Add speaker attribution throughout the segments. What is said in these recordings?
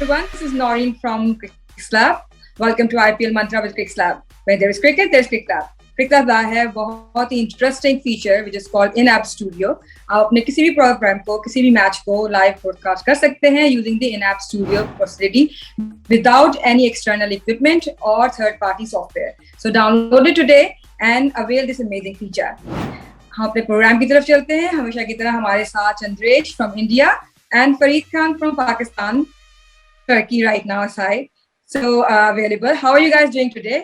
Speaker 1: everyone. This is Noreen from Cricket Lab. Welcome to IPL Mantra with Cricket Lab. Where there is cricket, there is Cricket Lab. Cricket Lab लाया है बहुत ही interesting feature which is called in app studio. आप अपने किसी भी programme को, किसी भी मैच को लाइव ब्रॉडकास्ट कर सकते हैं using the in app studio facility without any external equipment और third party software. So download it today and avail this amazing feature. हम अपने प्रोग्राम की तरफ चलते हैं. हमेशा की तरह हमारे साथ Chandresh from India and Fareed Khan from Pakistan, Turkey right now aside. So available. How are you guys doing today?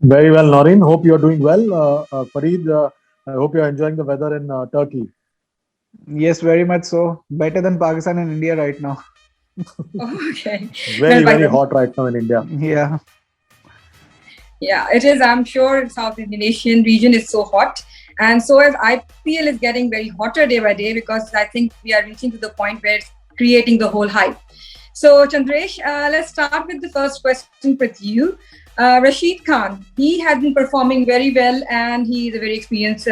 Speaker 2: Very well, Noreen. Hope you're doing well. Fareed, I hope you're enjoying the weather in Turkey.
Speaker 3: Yes, very much so. Better than Pakistan and India right now.
Speaker 1: Okay.
Speaker 2: Very hot right now in India.
Speaker 3: Yeah.
Speaker 1: Yeah, it is. I'm sure South Indian Asian region is so hot. And so as IPL is getting very hotter day by day because I think we are reaching to the point where it's creating the whole hype. So Chandresh, let's start with the first question with you. Rashid Khan, he has been performing very well and he is a very experienced,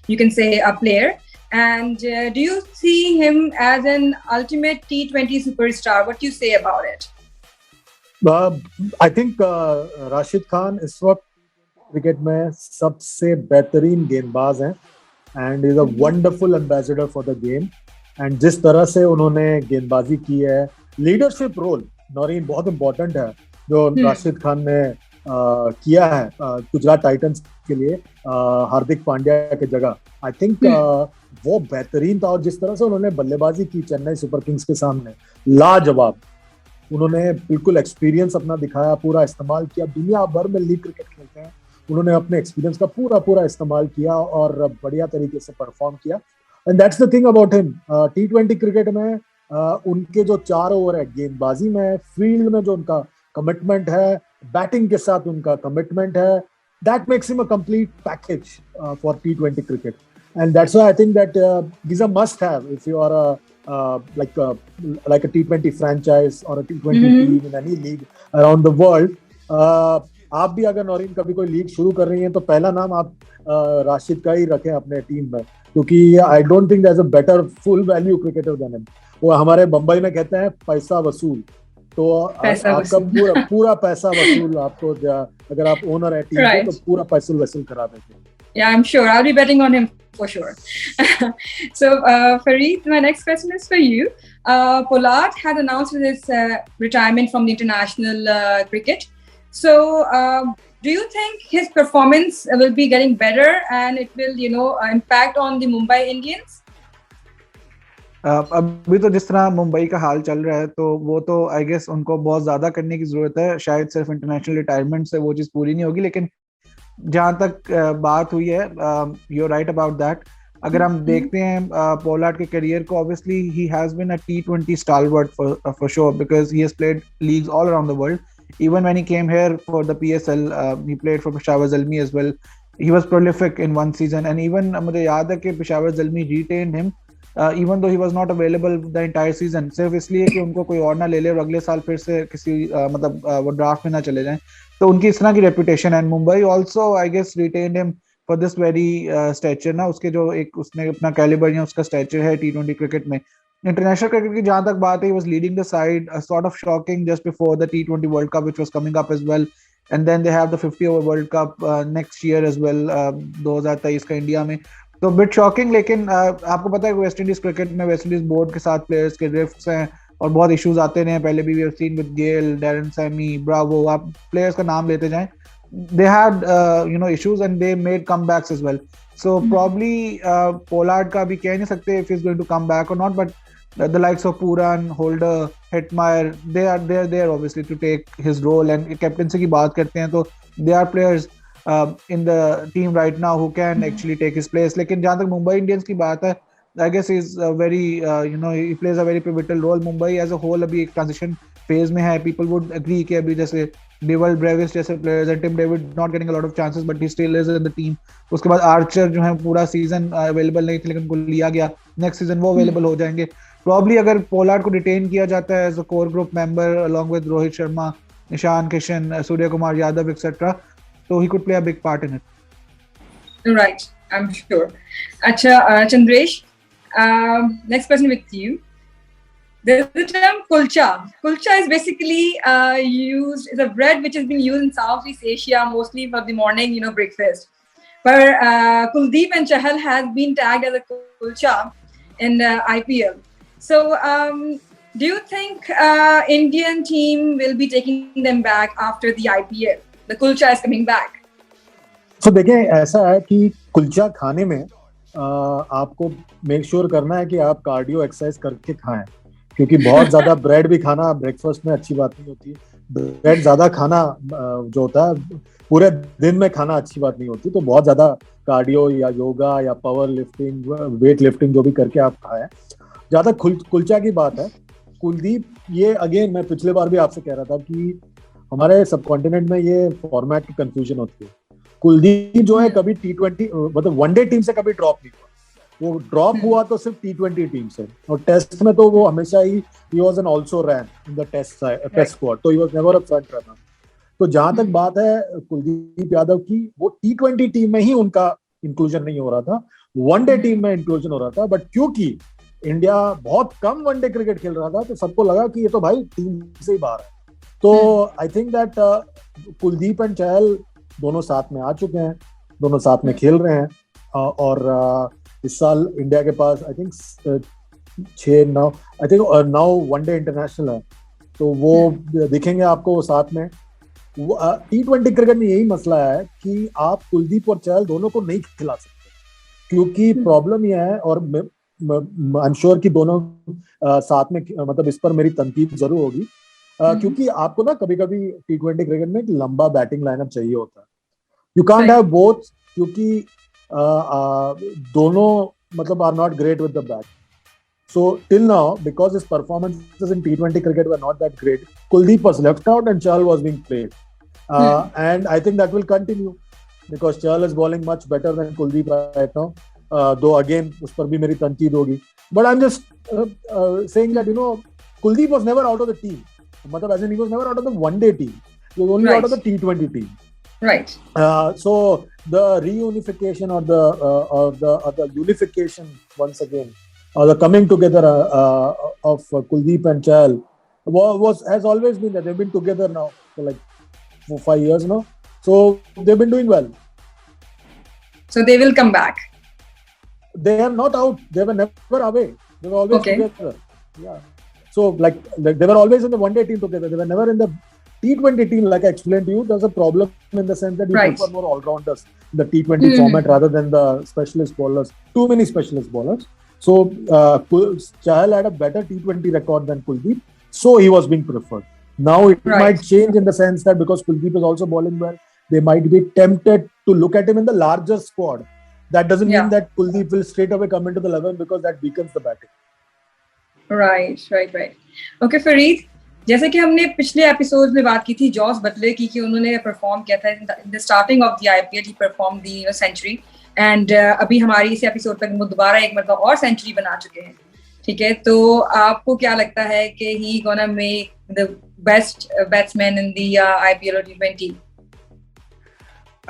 Speaker 1: you can say, a player. And do you see him as an ultimate T20 superstar? What do you say about it?
Speaker 2: I think Rashid Khan इस वक्त cricket में सबसे बेहतरीन गेंदबाज हैं and is a wonderful ambassador for the game. And जिस तरह से उन्होंने गेंदबाजी की है, लीडरशिप रोल नौरीन बहुत इंपॉर्टेंट है जो राशिद खान ने किया है गुजरात टाइटंस के लिए हार्दिक पांड्या के जगह. आई थिंक वो बेहतरीन था और जिस तरह से उन्होंने बल्लेबाजी की चेन्नई सुपर किंग्स के सामने, लाजवाब. उन्होंने बिल्कुल एक्सपीरियंस अपना दिखाया, पूरा इस्तेमाल किया. दुनिया भर में लीग क्रिकेट खेलते हैं, उन्होंने अपने एक्सपीरियंस का पूरा इस्तेमाल किया और बढ़िया तरीके से परफॉर्म किया. And that's the thing about him. T20 cricket में उनके जो 4 ओवर है गेंदबाजी में, फील्ड में जो उनका कमिटमेंट है, बैटिंग के साथ उनका कमिटमेंट है, that makes him a complete package for T20 cricket. And that's why I think that he's a must have if you are like a T20 franchise or a T20 team in any league around the world. आप भी अगर नौरीन कभी कोई league शुरू कर रही हैं तो पहला नाम आप राशिद का ही रखें अपने टीम में, क्योंकि I don't think there is a better full value cricketer than him. वो हमारे बंबई में कहते हैं पैसा वसूल. तो आपका पूरा पैसा वसूल आपको, अगर आप ओनर है टीम के तो पूरा पैसा वसूल करा देंगे.
Speaker 1: Yeah, I'm sure. I'll be betting on him for sure. So, Fareed, my next question is for you. Pollard has announced his retirement from the international cricket. So, do you think his performance will be getting better and it will, impact on the Mumbai Indians?
Speaker 3: अभी तो जिस तरह मुंबई का हाल चल रहा है तो वो तो आई गेस उनको बहुत ज्यादा करने की जरूरत है. शायद सिर्फ इंटरनेशनल रिटायरमेंट से वो चीज पूरी नहीं होगी, लेकिन जहां तक बात हुई है, you are right about that. अगर हम देखते हैं पोलार्ड के करियर को, obviously he has been a T20 stalwart for sure because he has played leagues all around the world. Even when he came here for the PSL, he played for Peshawar Zalmi as well. He was prolific in one season, and even मुझे याद है कि Peshawar Zalmi retained him even though he was not available the entire season, सिर्फ इसलिए कि उनको कोई और ना ले ले और अगले साल फिर से किसी वो ड्राफ्ट में ना चले जाएं. तो उनकी इस तरह की रेपुटेशन है. Mumbai also I guess retained him for this very stature ना, उसके जो एक उसने अपना कैलिबर या उसका स्टेचर है T20 क्रिकेट में. इंटरनेशनल क्रिकेट की जहां तक बात है, he was leading the side, sort of shocking just before the T20 World Cup which was coming up as well, and then they have the 50 over World Cup next year as well, 2023 का India में. तो bit shocking. लेकिन आपको पता है West Indies cricket में West Indies board के साथ प्लेयर्स के रिफ्ट्स हैं और बहुत इश्यूज आते रहे. पहले भी we have seen with Gayle, Darren Sammy, Bravo, आप प्लेयर्स का नाम लेते जाएं, they had issues and they made comebacks as well. So probably Pollard का भी कह नहीं सकते if he's going to come back or not, but the likes of Pooran, Holder, Hetmeyer, they are there obviously to take his role. And captaincy की बात करते हैं तो they are players in the team right now who can actually take his place. लेकिन जहाँ तक Mumbai Indians की बात है, I guess he's very he plays a very pivotal role. Mumbai as a whole अभी एक transition phase में है. People would agree कि अभी जैसे Devil Brevis जैसे players and Tim David not getting a lot of chances but he still is in the team. उसके बाद आर्चर जो है पूरा सीजन अवेलेबल नहीं थे लेकिन उनको लिया गया. नेक्स्ट सीजन वो अवेलेबल हो जाएंगे. प्रॉब्ली अगर पोलार्ड को रिटेन किया जाता है as a core group member along with Rohit Sharma, Ishan Kishan, Surya Kumar Yadav etcetera, so he could play a big part in it.
Speaker 1: Right, I'm sure. Acha, Chandresh, next question with you. There's the term kulcha. Kulcha is basically used, is a bread which has been used in Southeast Asia mostly for the morning, breakfast. But Kuldeep and Chahal has been tagged as a kulcha in IPL. So do you think Indian team will be taking them back after the IPL? The kulcha is coming back.
Speaker 2: So देखिए, ऐसा है कि कुलचा खाने में आपको make sure करना है कि आप कार्डियो एक्सरसाइज करके खाएं, क्योंकि बहुत ज्यादा ब्रेड भी खाना ब्रेकफास्ट में अच्छी बात नहीं होती। ब्रेड ज्यादा खाना जो होता है पूरे दिन में खाना अच्छी बात नहीं होती। तो बहुत ज्यादा कार्डियो या योगा या पावर लिफ्टिंग, वेट लिफ्टिंग जो भी करके आप खाएं। ज्यादा कुलचा की बात है, कुलदीप, ये अगेन मैं पिछले बार भी आपसे कह रहा था कि हमारे सबकॉन्टिनेंट में ये फॉर्मेट की कंफ्यूजन होती है। कुलदीप जो है कभी T20 मतलब वनडे टीम से कभी ड्रॉप नहीं हुआ। वो ड्रॉप हुआ तो सिर्फ T20 टीम से, और टेस्ट में तो वो हमेशा ही was an also ran in the test squad, तो he was never a front runner. तो जहां तक बात है कुलदीप यादव की, वो T20 टीम में ही उनका इंक्लूजन नहीं हो रहा था, वनडे टीम में इंक्लूजन हो रहा था। बट क्योंकि इंडिया बहुत कम वनडे क्रिकेट खेल रहा था तो सबको लगा कि ये तो भाई टीम से ही बाहर है। तो I think that Kuldeep and Chahal दोनों साथ में आ चुके हैं, दोनों साथ में खेल रहे हैं, और इस साल इंडिया के पास आई थिंक 9 वनडे इंटरनेशनल है, तो वो दिखेंगे आपको वो साथ में। T20 क्रिकेट में यही मसला है कि आप कुलदीप और चहल दोनों को नहीं खिला सकते, क्योंकि प्रॉब्लम यह है, और आई एम श्योर कि दोनों साथ में, मतलब इस पर मेरी तनकीद जरूर होगी, क्योंकि आपको ना कभी कभी T20 क्रिकेट में एक लंबा बैटिंग लाइनअप चाहिए होता है। यू कांट हैव बोथ, क्योंकि दोनों मतलब are not great with the bat. So till now, because his performances in T20 cricket were not that great, Kuldeep was left out and Chahal was being played, and I think that will continue because Chahal is bowling much better than Kuldeep right now, though again उस पर भी मेरी तनकीद होगी, but I'm just saying that Kuldeep was never out of the team, मतलब as in he was never out of the one-day team, he was only out of the T20 team.
Speaker 1: Right.
Speaker 2: So the reunification or the unification once again, or the coming together of Kuldeep and Chahal has always been that they've been together now for like 4-5 years now. So they've been doing well.
Speaker 1: So they will come back.
Speaker 2: They are not out. They were never away. They were always together. Yeah. So like they were always in the one-day team together. They were never in the T20 team. Like I explained to you, there's a problem in the sense that you prefer more all-rounders in the T20 format rather than the specialist bowlers. Too many specialist bowlers. So Chahal had a better T20 record than Kuldeep, so he was being preferred. Now it might change in the sense that because Kuldeep is also bowling well, they might be tempted to look at him in the larger squad. That doesn't mean that Kuldeep will straight away come into the 11 because that weakens the batting.
Speaker 1: Right. Okay, Fareed, जैसे कि हमने पिछले episode में बात की थी Jos Buttler की कि उन्होंने परफॉर्म किया था in the starting of the IPL, he perform the century, and अभी हमारी इस एपिसोड तक वो दोबारा एक मतलब और सेंचुरी बना चुके हैं। ठीक है, तो आपको क्या लगता है कि he gonna make the best batsman in the IPL और T20?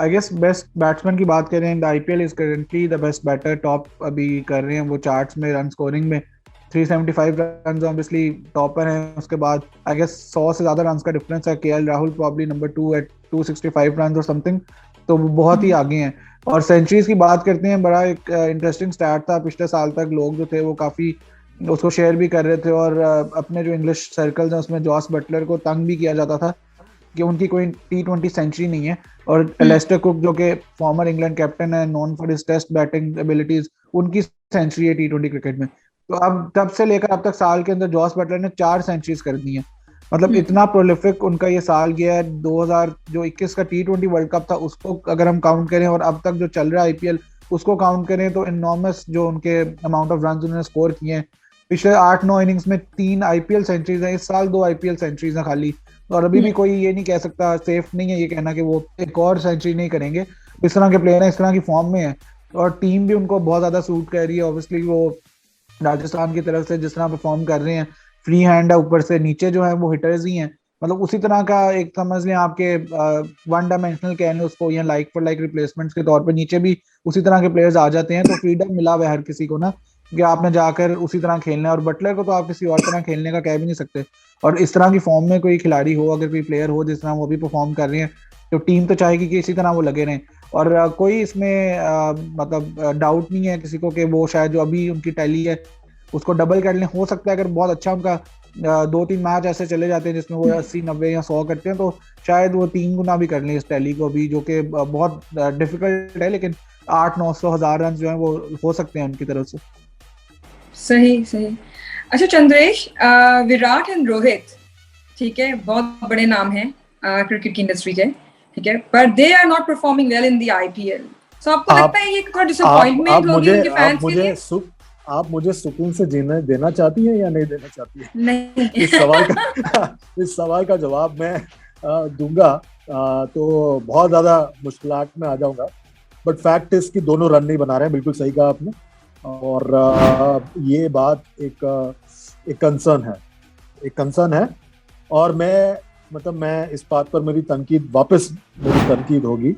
Speaker 3: I guess best batsman की बात करें, the IPL is currently the best batter, top अभी कर रहे हैं वो चार्ट्स में, रन स्कोरिंग में 375 रन ऑब्वियसली टॉपर हैं। उसके बाद आई गेस 100 से ज्यादा रन का डिफरेंस है। KL Rahul probably number 2 at 265 run और समथिंग, तो वो बहुत ही आगे हैं। और सेंचुरीज की बात करते हैं, बड़ा एक इंटरेस्टिंग स्टैट था पिछले साल तक, लोग जो थे वो काफी उसको शेयर भी कर रहे थे, और अपने जो इंग्लिश सर्कल्स हैं उसमें जॉस बटलर को तंग भी किया जाता था कि उनकी कोई T20 सेंचुरी नहीं है। और लेस्टर कुक जो कि फॉर्मर इंग्लैंड कैप्टन है, known for his test batting abilities, उनकी सेंचुरी है T20 क्रिकेट में। तो अब तब से लेकर अब तक साल के अंदर जॉस बटलर ने 4 सेंचुरीज कर दी हैं, मतलब इतना प्रोलिफिक उनका ये साल गया है। 2021 का T20 वर्ल्ड कप था, उसको अगर हम काउंट करें और अब तक जो चल रहा है आईपीएल उसको काउंट करें तो इनॉर्मस जो उनके अमाउंट ऑफ रन उन्होंने स्कोर किए हैं। पिछले 8-9 इनिंग्स में 3 आईपीएल सेंचुरीज हैं, इस साल 2 आईपीएल सेंचुरीज हैं खाली। और अभी भी कोई ये नहीं कह सकता, सेफ नहीं है ये कहना कि वो एक और सेंचुरी नहीं करेंगे। इस तरह के प्लेयर हैं, इस तरह की फॉर्म में है, और टीम भी उनको बहुत ज्यादा सूट कर रही है। ऑब्वियसली वो राजस्थान की तरफ से जिस तरह परफॉर्म कर रहे हैं, फ्री हैंड है, ऊपर से नीचे जो है वो हिटर्स ही हैं, मतलब उसी तरह का एक समझ लें आपके वन डायमेंशनल कह लें उसको, या लाइक फॉर लाइक रिप्लेसमेंट्स के तौर पे नीचे भी उसी तरह के प्लेयर्स आ जाते हैं। तो फ्रीडम मिला हुआ है हर किसी को ना कि आपने जाकर उसी तरह खेलना है, और बटलर को तो आप किसी और तरह खेलने का कह भी नहीं सकते। और इस तरह की फॉर्म में कोई खिलाड़ी हो, अगर कोई प्लेयर हो जिस तरह वो भी परफॉर्म कर रही है, तो टीम तो चाहेगी कि इसी तरह वो लगे रहें। और कोई इसमें मतलब डाउट नहीं है किसी को कि वो शायद जो अभी उनकी टैली है उसको डबल कर लें। हो सकता है अगर बहुत अच्छा उनका 2-3 मैच ऐसे चले जाते हैं जिसमें वो 80-90 या 100 करते हैं, तो शायद वो 3 गुना भी कर लें इस टैली को भी, जो कि बहुत डिफिकल्ट है, लेकिन 800-900 रन जो है वो हो सकते हैं उनकी तरफ से।
Speaker 1: सही सही। अच्छा चंद्रेश, विराट एंड रोहित, ठीक है, बहुत बड़े नाम हैं क्रिकेट की इंडस्ट्री के, ठीक है, पर they are not performing well in the IPL. So आपको लगता है ये थोड़ा डिसअपॉइंटमेंट होगी उनके फैंस के लिए?
Speaker 2: आप मुझे सुकून से जीने देना चाहती हैं या नहीं देना चाहती हैं?
Speaker 1: नहीं।
Speaker 2: इस सवाल का जवाब मैं दूंगा तो बहुत ज्यादा मुश्किलात में आ जाऊंगा। बट फैक्ट इज कि दोनों रन नहीं बना रहे हैं, बिल्कुल सही कहा आपने। और ये बात एक कंसर्न है। और मैं इस बात पर मेरी तनकीद होगी,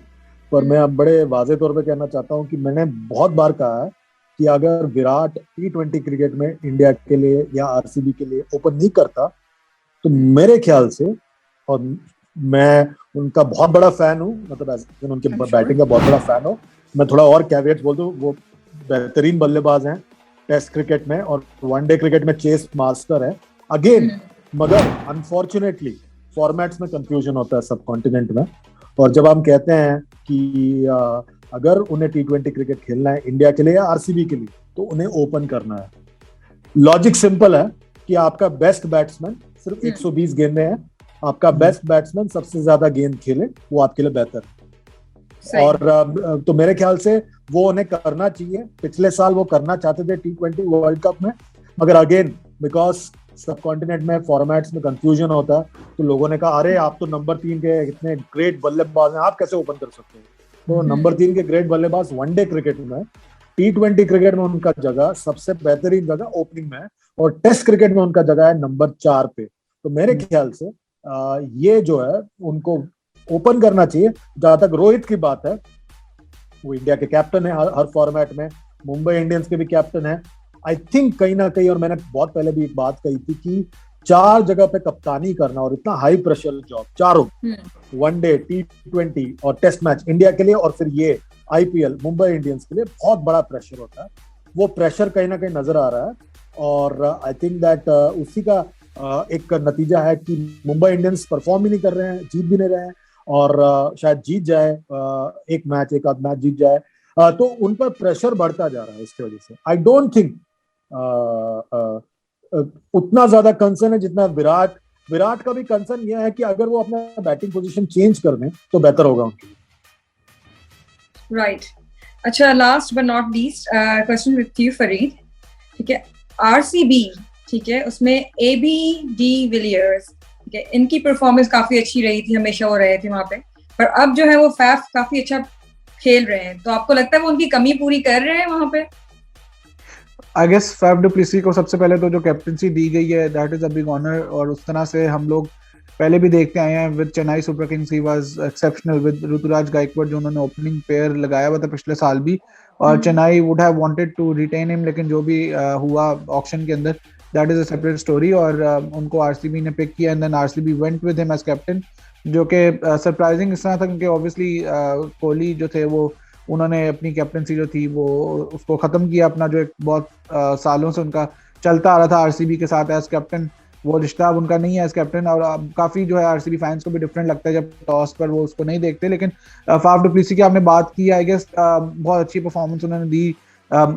Speaker 2: पर मैं अब बड़े वाजे तौर पे कहना चाहता हूँ कि मैंने बहुत बार कहा है कि अगर विराट T20 क्रिकेट में इंडिया के लिए या आरसीबी के लिए ओपन नहीं करता, तो मेरे ख्याल से, और मैं उनका बहुत बड़ा फैन हूँ, मतलब उनके बैटिंग का बहुत बड़ा फैन हूँ, मैं थोड़ा और कैविएट्स बोल दूं, वो बेहतरीन बल्लेबाज हैं टेस्ट क्रिकेट में, और वनडे क्रिकेट में चेस मास्टर है अगेन। मगर अनफॉर्चुनेटली फॉर्मेट्स में कंफ्यूजन होता है सब कॉन्टिनेंट में, और जब हम कहते हैं कि अगर उन्हें T20 क्रिकेट खेलना है इंडिया के लिए या आरसीबी के लिए, तो उन्हें ओपन करना है। लॉजिक सिंपल है कि आपका बेस्ट बैट्समैन सिर्फ 120 गेंदें हैं, आपका बेस्ट बैट्समैन सबसे ज्यादा गेंद खेले, वो आपके लिए बेहतर है। और तो मेरे ख्याल से वो उन्हें करना चाहिए। पिछले साल वो करना चाहते थे T20 वर्ल्ड कप में, मगर अगेन बिकॉज सब कॉन्टिनेंट में फॉर्मेट्स में कंफ्यूजन होता है, तो लोगों ने कहा अरे आप तो नंबर 3 के इतने ग्रेट बल्लेबाज हैं, आप कैसे ओपन कर सकते हैं? तो नंबर 3 के ग्रेट बल्लेबाज वनडे क्रिकेट में, T20 क्रिकेट में उनका जगह सबसे बेहतरीन जगह ओपनिंग में है, और टेस्ट क्रिकेट में उनका जगह है नंबर 4 पे। तो मेरे ख्याल से ये जो है उनको ओपन करना चाहिए। जहां तक रोहित की बात है, वो इंडिया के कैप्टन है हर फॉर्मेट में, मुंबई इंडियंस के भी कैप्टन है। आई थिंक कहीं ना कहीं, और मैंने बहुत पहले भी एक बात कही थी कि 4 जगह पे कप्तानी करना और इतना हाई प्रेशर जॉब, चारों वनडे, T20 और टेस्ट मैच इंडिया के लिए, और फिर ये आईपीएल मुंबई इंडियंस के लिए, बहुत बड़ा प्रेशर होता है। वो प्रेशर कहीं ना कहीं नजर आ रहा है, और आई थिंक दैट उसी का एक नतीजा है कि मुंबई इंडियंस परफॉर्म भी नहीं कर रहे हैं, जीत भी नहीं रहे हैं, और शायद जीत जाए एक आध मैच जीत जाए, तो उन पर प्रेशर बढ़ता जा रहा है। इसकी वजह से आई डोंट थिंक उतना ज्यादा कंसर्न है जितना विराट का भी कंसर्न यह है कि अगर वो अपना बैटिंग पोजीशन चेंज कर दें तो बेहतर होगा उनके लिए।
Speaker 1: राइट। अच्छा, last but not least question with you Farid, ठीक है, आरसीबी, ठीक है, उसमें AB डी विलियर्स, ठीक है, इनकी परफॉर्मेंस काफी अच्छी रही थी, हमेशा वो रहे थे वहां पे, पर अब जो है वो फैफ काफी अच्छा खेल रहे हैं, तो आपको लगता है वो उनकी कमी पूरी कर रहे हैं वहां पे?
Speaker 3: I guess Faf du Plessis को सबसे पहले तो जो कैप्टनसी दी गई है that is a big honour, और उस तरह से हम लोग पहले भी देखते आए हैं with Chennai Super Kings, he was exceptional with Ruturaj Gaikwad जो उन्होंने ओपनिंग पेयर लगाया हुआ था पिछले साल भी, और Chennai would have wanted to retain him, लेकिन जो भी हुआ ऑक्शन के अंदर that is a separate story, और उनको आरसीबी ने पिक किया and then RCB went with him as captain, जो कि सरप्राइजिंग इस तरह था क्योंकि ऑब्वियसली कोहली जो थे वो उन्होंने अपनी कैप्टनसी जो थी वो उसको खत्म किया अपना, जो एक बहुत सालों से उनका चलता आ रहा था आरसीबी के साथ एज कैप्टन, वो रिश्ता अब उनका नहीं है एज कैप्टन, और अब काफी जो है आरसीबी फैंस को भी डिफरेंट लगता है जब टॉस पर वो उसको नहीं देखते। लेकिन फाफ डू प्लेसी की आपने बात की, आई गेस बहुत अच्छी परफॉर्मेंस उन्होंने दी।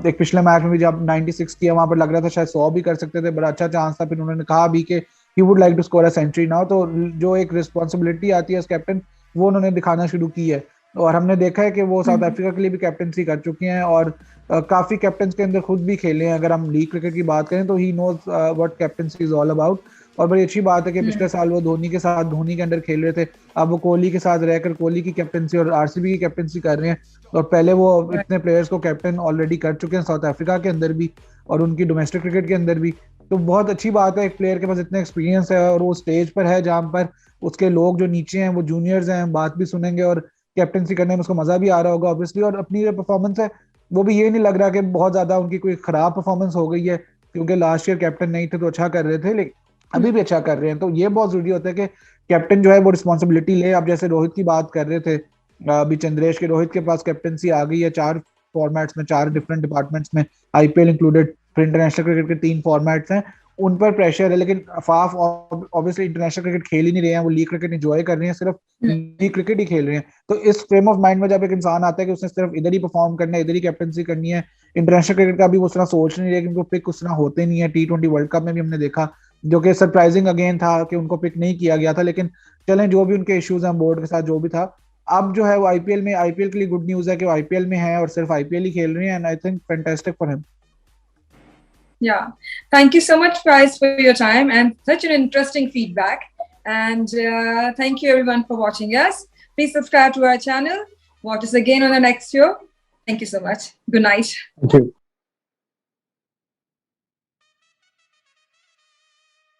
Speaker 3: एक पिछले मैच में भी जब 96 किया, वहां पर लग रहा था शायद 100 भी कर सकते थे, बड़ा अच्छा चांस था, फिर उन्होंने कहा भी कि he would like to score a century now, तो जो एक रिस्पॉन्सिबिलिटी आती है एज कैप्टन वो उन्होंने दिखाना शुरू की है, और हमने देखा है कि वो साउथ अफ्रीका के लिए भी कैप्टनसी कर चुके हैं, और काफी कैप्टन के अंदर खुद भी खेले हैं। अगर हम लीग क्रिकेट की बात करें तो he knows what captaincy is all about, और बड़ी अच्छी बात है कि पिछले साल वो धोनी के साथ धोनी के अंडर खेल रहे थे, अब वो कोहली के साथ रहकर कोहली की कैप्टनसी और आरसीबी की कैप्टनसी कर रहे हैं, और पहले वो इतने प्लेयर्स को कैप्टन ऑलरेडी कर चुके हैं साउथ अफ्रीका के अंदर भी और उनकी डोमेस्टिक क्रिकेट के अंदर भी। तो बहुत अच्छी बात है एक प्लेयर के पास इतना एक्सपीरियंस है, और वो स्टेज पर है जहां पर उसके लोग जो नीचे हैं वो जूनियर्स हैं, बात भी सुनेंगे और कैप्टनसी करने में उसको मजा भी आ रहा होगा ऑब्वियसली, और अपनी जो परफॉर्मेंस है वो भी ये नहीं लग रहा कि बहुत ज्यादा उनकी कोई खराब परफॉर्मेंस हो गई है, क्योंकि लास्ट ईयर कैप्टन नहीं थे तो अच्छा कर रहे थे, लेकिन अभी भी अच्छा कर रहे हैं। तो ये बहुत जरूरी होता है कि कैप्टन जो है वो रिस्पॉन्सिबिलिटी ले। आप जैसे रोहित की बात कर रहे थे अभी, चंद्रेश के, रोहित के पास कैप्टनसी आ गई है 4 फॉर्मेट्स में, 4 डिफरेंट डिपार्टमेंट्स में, आईपीएल इंक्लूडेड। फिर इंटरनेशनल क्रिकेट के 3 फॉर्मेट्स हैं, उन पर प्रेशर है। लेकिन फाफ ऑब्वियसली इंटरनेशनल क्रिकेट खेल ही नहीं रहे हैं, वो लीग क्रिकेट एंजॉय कर रहे हैं, सिर्फ लीग क्रिकेट ही खेल रहे हैं। तो इस फ्रेम ऑफ माइंड में जब एक इंसान आता है कि उसने सिर्फ इधर ही परफॉर्म करना है, इधर ही कैप्टनसी करनी है, इंटरनेशनल क्रिकेट का भी उस तरह सोच नहीं रहे, क्योंकि पिक उस तरह होते नहीं है। T20 वर्ल्ड कप में भी हमने देखा, जो कि सरप्राइजिंग अगेन था कि उनको पिक नहीं किया गया था। लेकिन चलें, जो भी उनके इश्यूज हैं बोर्ड के साथ, जो भी था, अब जो है वो आईपीएल में, आईपीएल के लिए गुड न्यूज है कि वो आईपीएल में है और सिर्फ आईपीएल ही खेल रहे हैं, and I think fantastic for him.
Speaker 1: Yeah, thank you so much, Price, for your time and such an interesting feedback. And thank you everyone for watching us. Please subscribe to our channel. Watch us again on the next show. Thank you so much. Good night.
Speaker 2: Thank you.